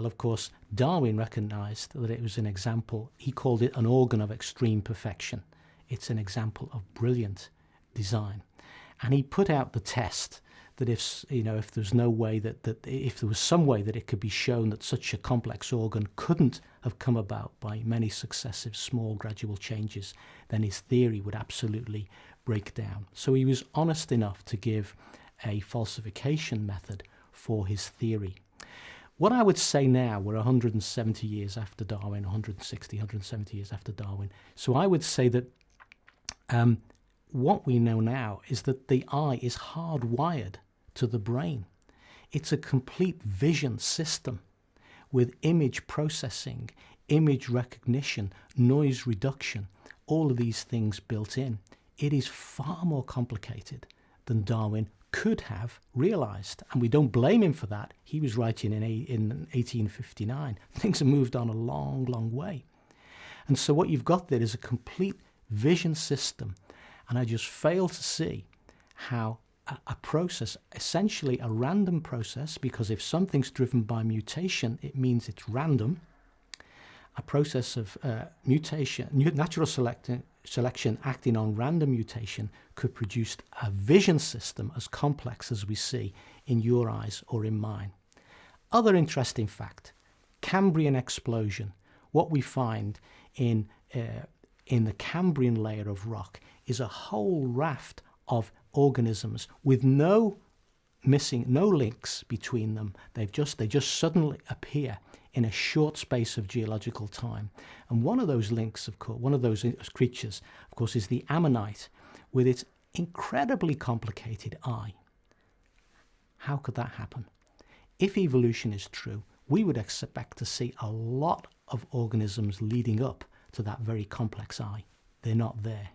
Well, of course, Darwin recognized that it was an example. He called it an organ of extreme perfection. It's an example of brilliant design. And he put out the test that if there's no way that if there was some way that it could be shown that such a complex organ couldn't have come about by many successive small gradual changes, then his theory would absolutely break down. So he was honest enough to give a falsification method for his theory. What I would say now, we're 170 years after Darwin, 160, 170 years after Darwin. So I would say that what we know now is that the eye is hardwired to the brain. It's a complete vision system with image processing, image recognition, noise reduction, all of these things built in. It is far more complicated than Darwin could have realized, and we don't blame him for that. He was writing in 1859. Things have moved on a long, long way. And so what you've got there is a complete vision system, and I just fail to see how a process, essentially a random process, because if something's driven by mutation, it means it's random. A process of mutation, natural selection acting on random mutation could produce a vision system as complex as we see in your eyes or in mine. Other interesting fact, Cambrian explosion. What we find in the Cambrian layer of rock is a whole raft of organisms with no links between them. They just suddenly appear in a short space of geological time. And one of those links, of course, one of those creatures, of course, is the ammonite with its incredibly complicated eye. How could that happen? If evolution is true, we would expect to see a lot of organisms leading up to that very complex eye. They're not there.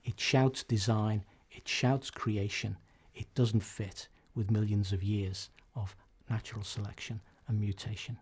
It shouts design, it shouts creation. It doesn't fit with millions of years of natural selection and mutation.